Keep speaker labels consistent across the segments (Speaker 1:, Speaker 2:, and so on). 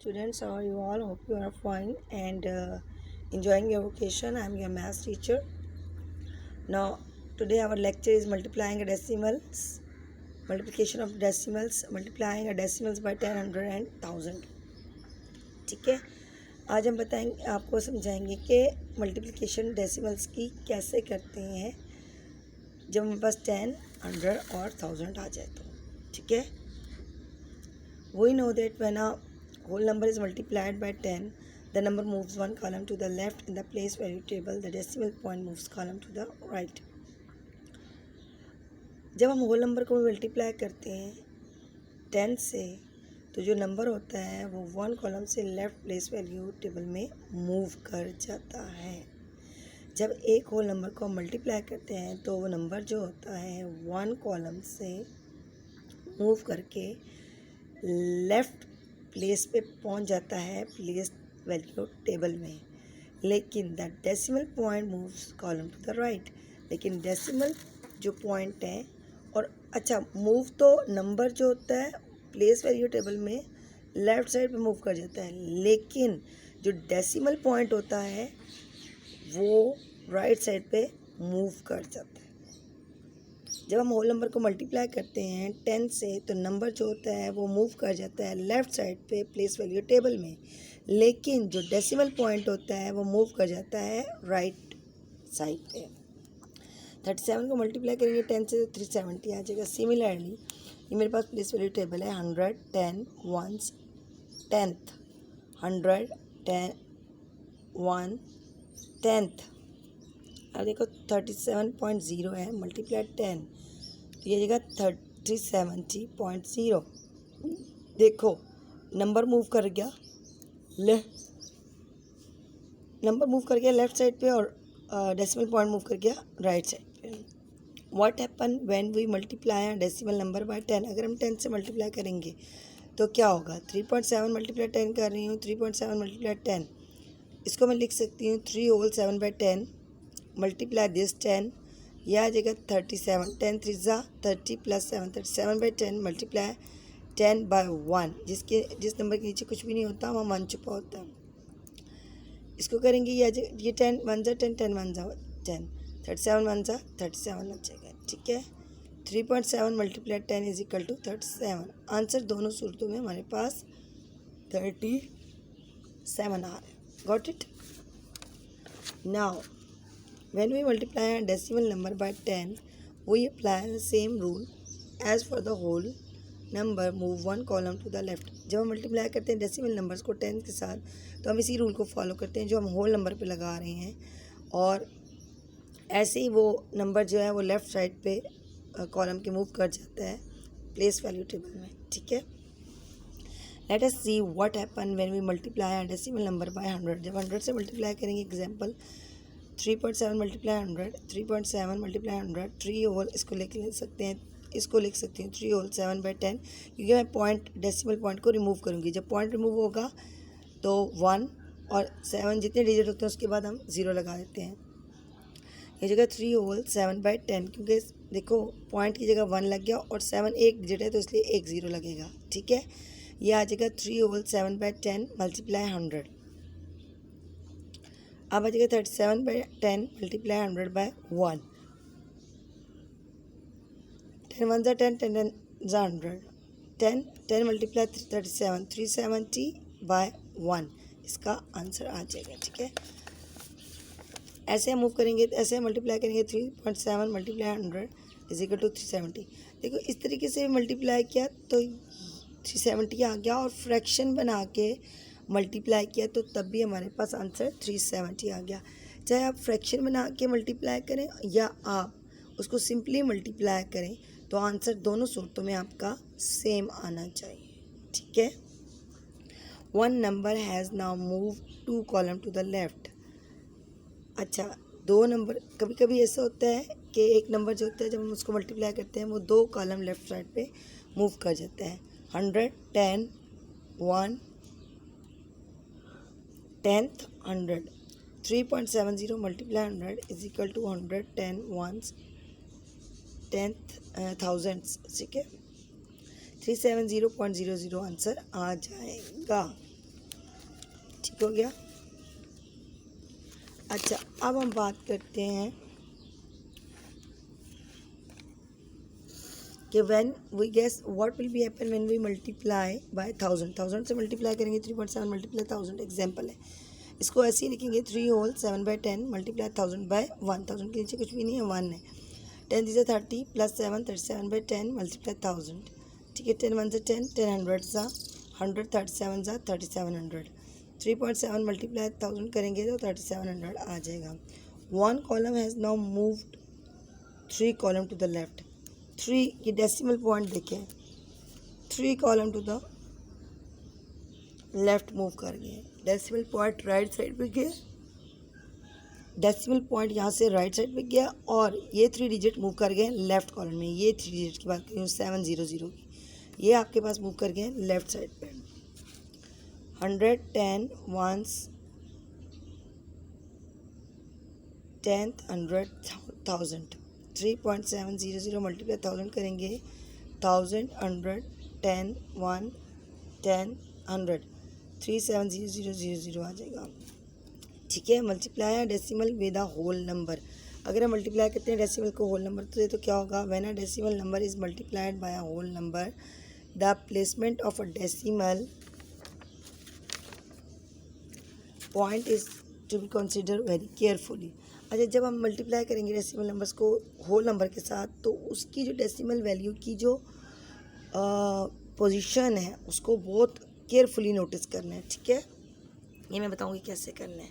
Speaker 1: Students, how are you all? Hope you are fine and enjoying your vacation. I am your math teacher. Now, today our lecture is multiplying a decimals, multiplication of decimals, multiplying a decimals by 10, 100 and 1000. ठीक है, आज हम बताएंगे, आपको समझाएंगे कि multiplication decimals की कैसे करते हैं जब हमारे पास 10, 100 और 1000 आ जाए तो. ठीक है, we know that when a whole number is multiplied by 10, the number moves one column to the left in the place value table. The decimal point moves column to the right. जब हम whole number को multiply करते हैं 10 से तो जो number होता है वो वन कॉलम से लेफ्ट प्लेस वैल्यू टेबल में मूव कर जाता है. जब एक होल नंबर को मल्टीप्लाई करते हैं तो वो नंबर जो होता है वन कॉलम से मूव करके लेफ़्ट प्लेस पे पहुंच जाता है प्लेस वैल्यू टेबल में. लेकिन the decimal point moves column to the right. लेकिन डेसिमल जो पॉइंट है और अच्छा मूव तो नंबर जो होता है प्लेस वैल्यू टेबल में लेफ़्ट साइड पे मूव कर जाता है, लेकिन जो डेसिमल पॉइंट होता है वो राइट साइड पे मूव कर जाता है. जब हम होल नंबर को मल्टीप्लाई करते हैं 10 से तो नंबर जो होता है वो मूव कर जाता है लेफ़्ट साइड पे प्लेस वैल्यू टेबल में, लेकिन जो डेसिमल पॉइंट होता है वो मूव कर जाता है राइट साइड पे. 37 को मल्टीप्लाई करेंगे 10 से तो 370 आ जाएगा. सिमिलरली ये मेरे पास प्लेस वैल्यू टेबल है 100, 10, 1, 10th, 100, 10, 1, 10th. अब देखो 37.0 है मल्टीप्लाई 10 तो ये जगह 370.0. देखो नंबर मूव कर गया लेफ़्ट साइड पे और डेसिमल पॉइंट मूव कर गया राइट साइड पे. What happen when we multiply decimal number by 10. अगर हम 10 से मल्टीप्लाई करेंगे तो क्या होगा. 3.7 मल्टीप्लाई 10 कर रही हूँ. 3.7 मल्टीप्लाई 10 इसको मैं लिख सकती हूँ 3 होल 7 बाई 10 मल्टीप्लाई दिस 10. यह आ जाएगा 37. 10 3 ज़ा 30 प्लस 7 37 बाई 10 मल्टीप्लाई 10 बाय 1. जिस नंबर के नीचे कुछ भी नहीं होता वहाँ 1 छुपा होता है. इसको करेंगे ये 10 1 ज़ा 10 10 1 ज़ा 10 37 1 ज़ा 37 आ जाएगा. ठीक है, 3.7 multiply 10 is equal to 37. Answer दोनों सूरतों में हमारे पास 37 आ रहा है. Got it. Now when we multiply a decimal number by 10, we apply the same rule as for the whole number. Move one column to the left. जब हम मल्टीप्लाई करते हैं डेसिमल नंबर्स को 10 के साथ तो हम इसी रूल को फॉलो करते हैं जो हम होल नंबर पे लगा रहे हैं, और ऐसे ही वो नंबर जो है वो लेफ़्ट साइड पे कॉलम के मूव कर जाता है प्लेस वैल्यू टेबल में. ठीक है, let us see what happen when we multiply a decimal number by 100. जब 100 से मल्टीप्लाई करेंगे, एग्जाम्पल 3.7 मल्टीप्लाई 100, 3.7 मल्टीप्लाई 100, 3 होल इसको लिख सकते हैं, इसको लिख सकती हूँ 3 होल 7 बाई 10, क्योंकि मैं पॉइंट डेसिमल पॉइंट को रिमूव करूँगी. जब पॉइंट रिमूव होगा तो 1 और 7 जितने डिजिट होते हैं उसके बाद हम 0 लगा देते हैं. ये जगह 3 होल 7 बाई 10, क्योंकि देखो पॉइंट की जगह 1 लग गया और 7 एक डिजिट है तो इसलिए एक 0 लगेगा. ठीक है, ये आ जाएगा 3 होल 7 बाई 10 मल्टीप्लाई 100. अब आ जाएगा 37 बाई 10 मल्टीप्लाई 100 बाय 1. 10 1 ज़ा 10 10 ज़ा 100. 10 मल्टीप्लाई 37 370 बाय 1. इसका आंसर आ जाएगा. ठीक है, ऐसे हम मूव करेंगे, ऐसे हम मल्टीप्लाई करेंगे 3.7 मल्टीप्लाई 100 इज इक्वल टू 370. देखो इस तरीके से मल्टीप्लाई किया तो 370 आ गया, और फ्रैक्शन बना के मल्टीप्लाई किया तो तब भी हमारे पास आंसर 370 आ गया. चाहे आप फ्रैक्शन बना के मल्टीप्लाई करें या आप उसको सिंपली मल्टीप्लाई करें तो आंसर दोनों सूरतों में आपका सेम आना चाहिए. ठीक है, one number has now move 2 column to the left. अच्छा, दो नंबर, कभी कभी ऐसा होता है कि एक नंबर जो होता है जब हम उसको मल्टीप्लाई करते हैं वो 2 कॉलम लेफ्ट साइड पे मूव कर जाता है. 100 10 1 10th 100. 3.70 multiply 100 is equal to 100 10 1s 10th thousands. ठीक है, 370.00 आंसर आ जाएगा. ठीक हो गया। अच्छा, अब हम बात करते हैं कि when we guess what will be happen when we multiply by 1000 से मल्टीप्लाई करेंगे 3.7 मल्टीप्लाई 1000 एग्जाम्पल है। इसको ऐसे ही लिखेंगे 3 होल 7/10 मल्टीप्लाई 1000 बाय 1000 के नीचे कुछ भी नहीं है, 1 है। 10 से 30 प्लस 7 37/10 मल्टीप्लाई 1000, ठीक है। 10 1 से 10 10 100 सा 100 37 सा 3700 3.7 मल्टीप्लाई 1000 करेंगे तो 3700 आ जाएगा। 1 column has now moved 3 column to the left. 3 ये डेसिमल पॉइंट देखें, 3 column to the left move कर गए। डेसिमल पॉइंट राइट साइड पे गया, डेसिमल पॉइंट यहाँ से राइट साइड पे गया और ये 3 डिजिट मूव कर गए लेफ्ट कॉलम में। ये 3 डिजिट की बात करूँ 700 की, ये आपके पास मूव कर गए लेफ्ट साइड पे। 100 10 ones 10th 100 1000 3.700 मल्टीप्लाई 1000 करेंगे 1000 100 10 1 10 100 37000 आ जाएगा, ठीक है। मल्टीप्लाई है decimal with a whole number. अगर हम मल्टीप्लाई करते हैं डेसिमल को होल नंबर तो क्या होगा, when a decimal number is multiplied by a whole number the placement of a decimal point is to be consider very carefully. अच्छा, जब हम मल्टीप्लाई करेंगे डेसिमल नंबर्स को होल नंबर के साथ तो उसकी जो डेसिमल वैल्यू की जो पोजीशन है उसको बहुत केयरफुली नोटिस करना है, ठीक है। ये मैं बताऊंगी कैसे करना है।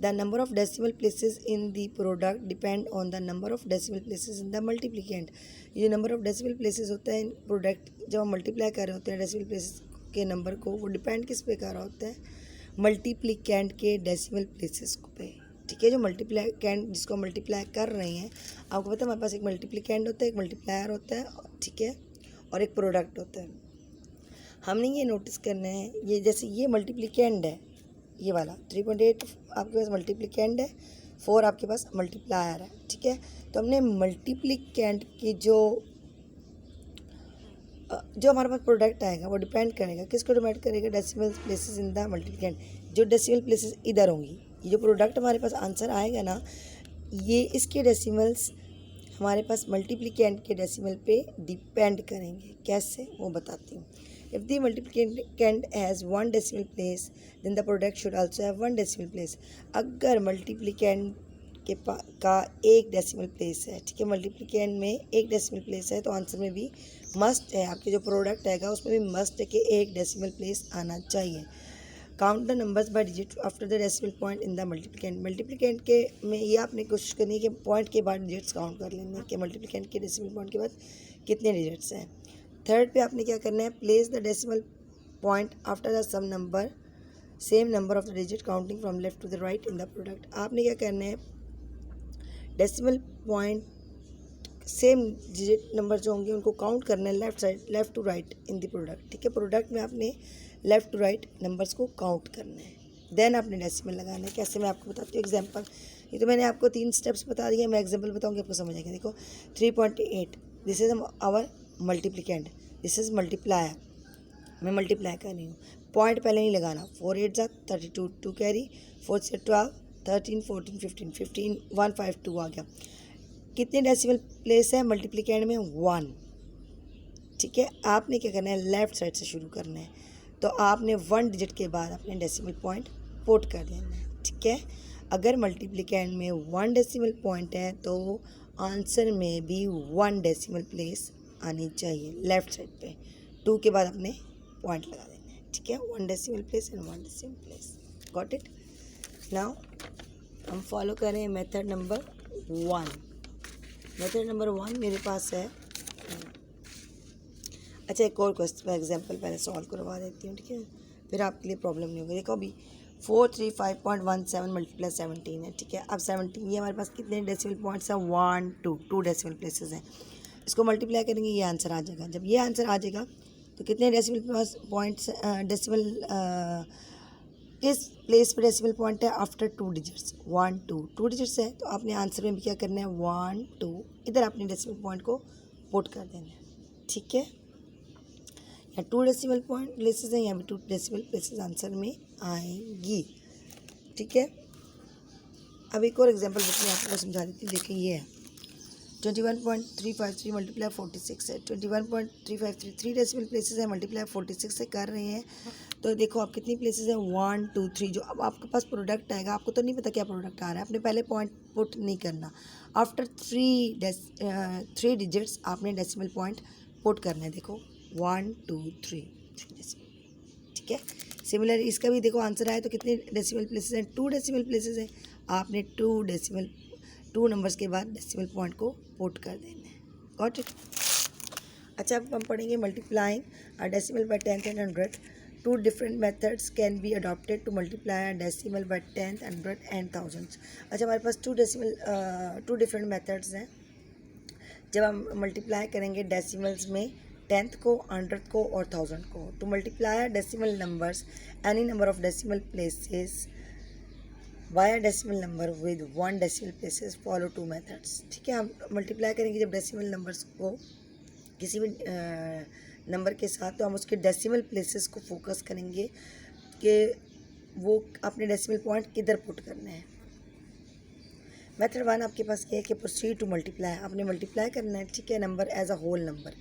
Speaker 1: The number of decimal places in the product depend on the number of decimal places in the multiplicand. ये नंबर ऑफ डेसिमल प्लेसेस होता है इन प्रोडक्ट, जब हम मल्टीप्लाई कर रहे होते हैं डेसिमल प्लेसेस के नंबर को, वो डिपेंड किस पे कर रहा होता है, मल्टीप्लिकेंट के डेसिमल प्लेसेस पे, ठीक है। जो मल्टीप्लिकेंट जिसको मल्टीप्लाई कर रहे हैं, आपको पता है हमारे पास एक मल्टीप्लिकेंट होता है, एक मल्टीप्लायर होता है, ठीक है, और एक प्रोडक्ट होता है। हमने ये नोटिस करना है, ये जैसे ये मल्टीप्लिकेंट है, ये वाला 3.8 आपके पास मल्टीप्लिकेंट है, 4 आपके पास मल्टीप्लायर है, ठीक है। तो हमने मल्टीप्लिकेंट की जो हमारे पास प्रोडक्ट आएगा वो डिपेंड करेगा, किसको डिपेंड करेगा, decimal places in the multiplicand. जो डेसिमल प्लेसेस इधर होंगी, ये जो प्रोडक्ट हमारे पास आंसर आएगा ना, ये इसके डेसिमल्स हमारे पास मल्टीप्लिकेंट के डेसिमल पे डिपेंड करेंगे। कैसे, वो बताती हूँ। If the multiplicand has 1 decimal place then the product should also have 1 decimal place. अगर मल्टीप्लिकेंट का एक डेसिमल प्लेस है, ठीक है, मल्टीप्लिकेंट में एक डेसिमल प्लेस है, तो आंसर में भी मस्ट है, आपके जो प्रोडक्ट आएगा उसमें भी मस्ट है कि एक डेसिमल प्लेस आना चाहिए। Count the numbers by digit after the decimal point in the multiplicand. Multiplicand के में ये आपने कोशिश करनी है कि पॉइंट के बाद डिजिट्स काउंट कर लेने कि मल्टीप्लिकेंट के डेसिमल पॉइंट के बाद कितने डिजिट्स हैं। थर्ड पे आपने क्या करना है, place the decimal point after the sum number same number of the digit counting from left to the right in the product. आपने क्या करना है, decimal point same digit number जो होंगे उनको काउंट करना है left to right in the product, ठीक है। प्रोडक्ट में आपने लेफ़्ट टू राइट नंबर्स को काउंट करना है, देन आपने डेसिमल लगाना है। कैसे, मैं आपको बताती हूँ एग्जांपल। ये तो मैंने आपको 3 स्टेप्स बता दिए, मैं एग्जांपल बताऊँगी आपको समझ आएगा। देखो 3.8 this is our multiplicand, this is multiplier, मैं मल्टीप्लाई कर रही हूँ, पॉइंट पहले नहीं लगाना। 4 8 32 2 कैरी, 4 से 12 13 14 15 15 152 आ गया। कितने डेसिमल प्लेस है मल्टीप्लिकेंट में, 1, ठीक है। आपने क्या करना है, लेफ़्ट साइड से शुरू करना है, तो आपने 1 डिजिट के बाद अपने डेसिमल पॉइंट पुट कर देना है, ठीक है। अगर मल्टीप्लिकेंट में 1 डेसिमल पॉइंट है तो आंसर में भी 1 डेसिमल प्लेस आनी चाहिए लेफ़्ट साइड पे। 2 के बाद अपने पॉइंट लगा देना है, ठीक है। 1 decimal place and 1 decimal place, got it. Now हम फॉलो करें मेथड नंबर 1। मेथड नंबर 1 मेरे पास है। अच्छा, एक और क्वेश्चन एग्जांपल पहले सॉल्व करवा देती हूँ, ठीक है, फिर आपके लिए प्रॉब्लम नहीं होगी। देखो अभी 435.17 मल्टीप्लाई 17 है, ठीक है। अब 17 ये हमारे पास कितने डेसिमल पॉइंट्स हैं, 1 2 डेसिमल प्लेसेस हैं। इसको मल्टीप्लाई करेंगे, ये आंसर आ जाएगा। जब ये आंसर आ जाएगा तो कितने डेसिमल पॉइंट्स डेसिमल किस प्लेस पे डेसिमल पॉइंट है, आफ्टर 2 डिजिट्स 1 2 डिजिट्स है, तो आपने आंसर में भी क्या करना है, 1 2 इधर आपने डेसिमल पॉइंट को पुट कर देना है, ठीक है। यहाँ 2 डेसिमल पॉइंट प्लेसेस हैं, यहाँ भी 2 डेसिमल प्लेसेस आंसर में आएंगी। ठीक है, अब एक और एग्जांपल मैं आपको समझा देती हूँ। देखिए ये है 21.353 मल्टीप्लाई 46 है, 21.353 3 डेसिमल प्लेसेस है, मल्टीप्लाई 46 से कर रहे हैं। तो देखो आप कितनी प्लेसेस है, 1 2 3। जो अब आपके पास प्रोडक्ट आएगा, आपको तो नहीं पता क्या प्रोडक्ट आ रहा है, आपने पहले पॉइंट पुट नहीं करना। आफ्टर 3 डिजिट्स आपने डेसिमल पॉइंट पुट करना है। देखो 1 2 3 डेसिमल। ठीक है, सिमिलर इसका भी देखो आंसर आया तो कितने डेसिमल प्लेसेस हैं, 2 डेसिमल प्लेसेस हैं। आपने 2 नंबर्स के बाद डेसिमल पॉइंट को पुट कर देना है। Got it. अच्छा, अब हम पढ़ेंगे multiplying a decimal by 10th and 100। 2 different methods can be adopted to multiply a decimal by 10th, 100 and thousands. अच्छा, हमारे पास 2 डिफरेंट मेथड्स हैं जब हम मल्टीप्लाई करेंगे डेसिमल्स में 10th को, 100 को और 1000 को। To multiply decimal numbers any number of decimal places via decimal number with 1 decimal places follow 2 methods. ठीक है, हम मल्टीप्लाई करेंगे जब डेसिमल नंबर्स को किसी भी नंबर के साथ, तो हम उसके डेसिमल प्लेसेस को फोकस करेंगे कि वो अपने डेसिमल पॉइंट किधर पुट करने हैं। मेथड 1 आपके पास ये है कि प्रोसीड टू मल्टीप्लाई। आपने मल्टीप्लाई करना है, ठीक है, number as a whole number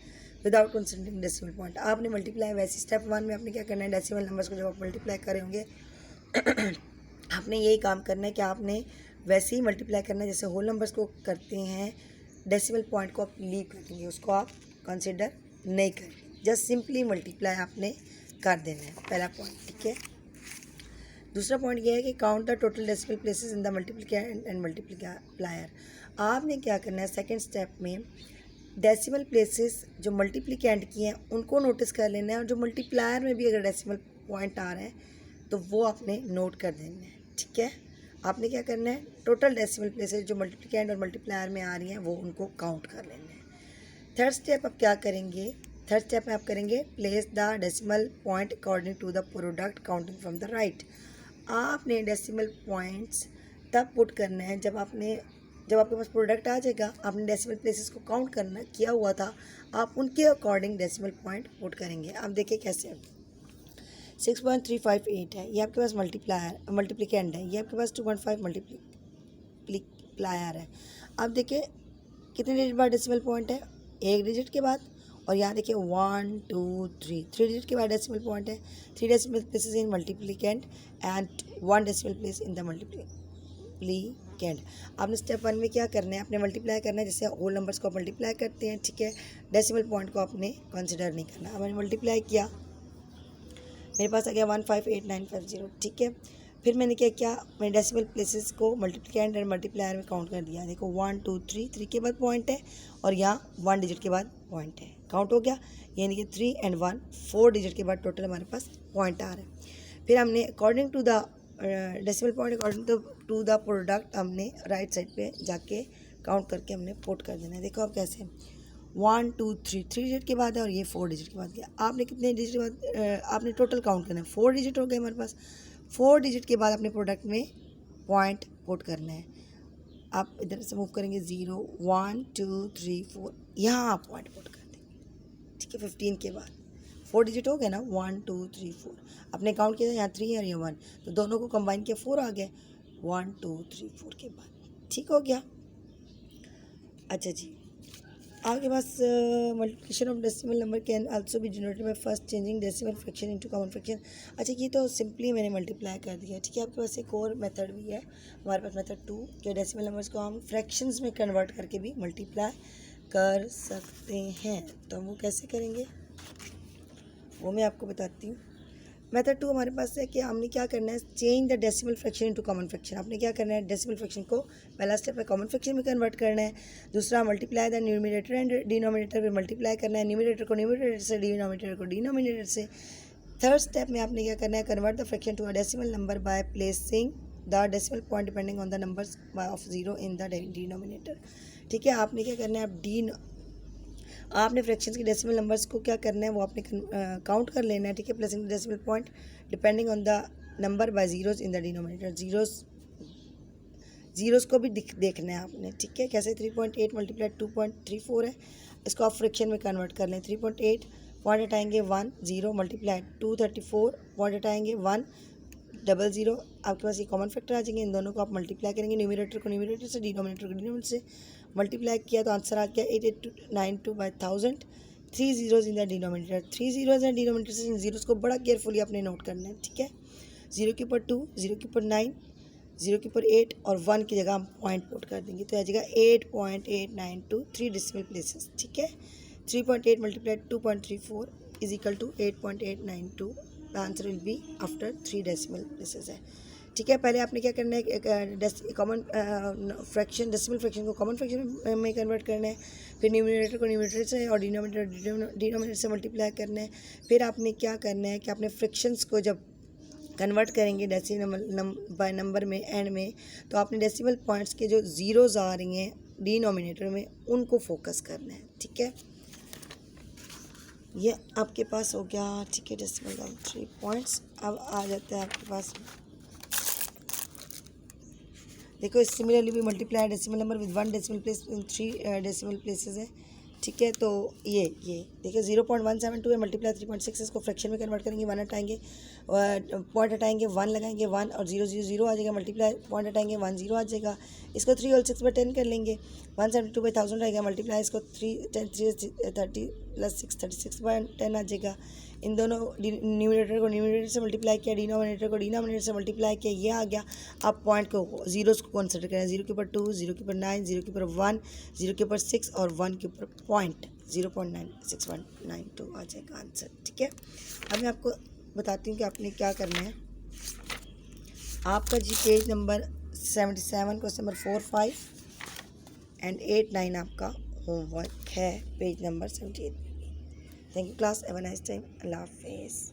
Speaker 1: without considering decimal point. आपने मल्टीप्लाई वैसे स्टेप 1 में आपने क्या करना है, डेसिमल नंबर्स को जब आप मल्टीप्लाई कर रहे होंगे आपने यही काम करना है कि आपने वैसे ही मल्टीप्लाई करना है जैसे होल नंबर्स को करते हैं। डेसिमल पॉइंट को आप लीव कर देंगे, उसको आप कंसिडर नहीं करेंगे, जस्ट सिंपली मल्टीप्लाई आपने कर देना है, पहला पॉइंट। ठीक है, दूसरा पॉइंट ये है कि count the total decimal places in the multiplicand and multiplier. आपने क्या करना है, सेकेंड स्टेप में डेसिमल प्लेसेस जो मल्टीप्लिकेंड की हैं उनको नोटिस कर लेना है, और जो मल्टीप्लायर में भी अगर डेसिमल पॉइंट आ रहे हैं तो वो आपने नोट कर देना है। ठीक है, आपने क्या करना है, टोटल डेसिमल प्लेसेस जो मल्टीप्लिकेंड और मल्टीप्लायर में आ रही हैं वो उनको काउंट कर लेना है। थर्ड स्टेप आप क्या करेंगे, थर्ड स्टेप में आप करेंगे place the decimal point according to the product counting from the right. आपने डेसिमल पॉइंट्स तब पुट करना है जब आपके पास प्रोडक्ट आ जाएगा, आपने डेसिमल प्लेसेस को काउंट करना किया हुआ था, आप उनके अकॉर्डिंग डेसिमल पॉइंट पुट करेंगे। अब देखिए कैसे, 6.358 है, ये आपके पास मल्टीप्लिकेंड है, ये आपके पास 2.5 मल्टीप्लायर है। अब देखिए कितने डिजिट बाद डेसिमल पॉइंट है, 1 डिजिट के बाद, और यहाँ देखिए 1 2 3 डिजिट के बाद डेसिमल पॉइंट है। 3 decimal places in multiplicand and 1 decimal place in the multiplicand. आपने स्टेप 1 में क्या करना है, आपने मल्टीप्लाई करना है जैसे होल नंबर्स को मल्टीप्लाई करते हैं। ठीक है, डेसिमल पॉइंट को आपने कंसिडर नहीं करना। अब मैंने मल्टीप्लाई किया, मेरे पास आ गया 158950। ठीक है, फिर मैंने क्या किया, मैंने डेसिमल प्लेसेस को मल्टीप्लिकेंड और मल्टीप्लायर में काउंट कर दिया। देखो 1 2 3 के बाद पॉइंट है, और यहाँ 1 डिजिट के बाद पॉइंट है, काउंट हो गया। यानी कि 3 एंड 1 4 डिजिट के बाद टोटल हमारे पास पॉइंट आ रहा है। फिर हमने according to the decimal point according to the product हमने राइट साइड पे जाके काउंट करके हमने पुट कर देना है। देखो आप कैसे, 1 2 3 डिजिट के बाद है, और ये 4 डिजिट के बाद गया। आपने कितने डिजिट के बाद आपने टोटल काउंट करना है, 4 डिजिट हो गए हमारे पास। 4 डिजिट के बाद अपने प्रोडक्ट में पॉइंट पुट करना है। आप इधर से मूव करेंगे 0 1 2 3 4, यहाँ आप पॉइंट पुट कर देंगे। ठीक है, 15 के बाद 4 डिजिट हो गए ना, 1 2 3 4 अपने काउंट किया, यहाँ 3 और ये 1, तो दोनों को कंबाइन किया 4 आ गए, 1 2 3 4 के बाद। ठीक हो गया। अच्छा जी, आपके पास multiplication of decimal number can also be generated by first changing decimal fraction into common fraction. अच्छा, ये तो सिंपली मैंने मल्टीप्लाई कर दिया। ठीक है, आपके पास एक और मेथड भी है, हमारे पास मेथड 2, कि डेसिमल नंबर्स को हम फ्रैक्शंस में कन्वर्ट करके भी मल्टीप्लाई कर सकते हैं। तो हम वो कैसे करेंगे वो मैं आपको बताती हूँ। मेथड 2 हमारे पास है कि हमने क्या करना है, change the decimal fraction into common fraction. आपने क्या करना है, डेसिमल फ्रैक्शन को पहला स्टेप है कॉमन फ्रैक्शन में कन्वर्ट करना है। दूसरा multiply the numerator and denominator में मल्टीप्लाई करना है, न्यूमरेटर को न्यूमरेटर से, डिनोमिनेटर को डिनोमिनेटर से। थर्ड स्टेप में आपने क्या करना है, convert the fraction to a decimal number by placing the decimal point depending on the numbers of 0 in the denominator. ठीक है, आपने क्या करना है, आपने फ्रैक्शंस के डेसिमल नंबर्स को क्या करना है, वो आपने काउंट कर लेना है। ठीक है, placing the decimal point depending on the number by zeros in the denominator. Zeros को भी देखना है आपने। ठीक है, कैसे, 3.8 मल्टीप्लाई 2.34 है, इसको आप फ्रैक्शन में कन्वर्ट कर लें। 3.8 पॉइंट हटाएंगे 1 0 मल्टीप्लाई 234 पॉइंट हटाएंगे 1 00 आपके पास ये कॉमन फैक्टर आ जाएंगे। इन दोनों को आप मल्टीप्लाई करेंगे, न्यूमरेटर को न्यूमरेटर से, डिनोमिनेटर को डिनोमिनेटर से मल्टीप्लाई किया तो आंसर आ गया 8892/1000। 3 zeros in the denominator, 3 zeros in denominator से इन जीरोस को बड़ा केयरफुली अपने नोट करना है, ठीक है। 0 के ऊपर 2, 0 के ऊपर 9, 0 के ऊपर 8 और 1 की जगह हम पॉइंट पुट कर देंगे तो आ जाएगा 8.892 3 डेसिमल प्लेसेस, ठीक है। 3.8 multiply 2.34 is equal to 8.892। The answer will be after 3 decimal places है, ठीक है। पहले आपने क्या करना है, कॉमन फ्रैक्शन डेसिमल फ्रैक्शन को कॉमन फ्रैक्शन में कन्वर्ट करना है, फिर न्यूमरेटर को न्यूमरेटर से और डिनोमिनेटर से मल्टीप्लाई करना है। फिर आपने क्या करना है कि आपने फ्रैक्शंस को जब कन्वर्ट करेंगे डेसिमल बाय नंबर में एंड में, तो आपने डेसिमल पॉइंट्स के जो ज़ीरोज़ आ रही हैं डिनोमिनेटर में उनको फोकस करना है, ठीक है। ये आपके पास हो गया, ठीक है, डेसिमल 3 पॉइंट्स। अब आ जाता है आपके पास, देखो सिमिलरली भी multiply decimal number with 1 decimal place in 3 decimal places है, ठीक है। तो ये देखिए 0.172 है, मल्टीप्लाई 3.6 इसको फ्रैक्शन में कन्वर्ट करेंगे, 1 हटाएंगे, पॉइंट हटाएंगे 1 लगाएंगे 1 और 0 0 0 आ जाएगा, मल्टीप्लाई पॉइंट हटाएंगे 1 0 आ जाएगा। इसको 3 और 6/10 कर लेंगे, 172/1000 रहेगा, मल्टीप्लाई इसको 3 30 प्लस 6 36/10 आ जाएगा। इन दोनों न्यूमरेटर को न्यूमरेटर से मल्टीप्लाई किया, डिनोमिनेटर को डिनोमिनेटर से मल्टीप्लाई किया, ये आ गया। आप पॉइंट को जीरोस को कंसिडर करें, 0 के ऊपर 2, 0 के ऊपर 9, 0 के ऊपर 1, 0 के ऊपर 6 और 1 के ऊपर पॉइंट 0.96192 आ जाएगा आंसर, ठीक है। अब मैं आपको बताती हूँ कि आपने क्या करना है। आपका जी page number 77 question number 4, 5 and 8, 9 आपका होमवर्क है page number 78। Thank you class, have a nice time, अल्लाह हाफिज़।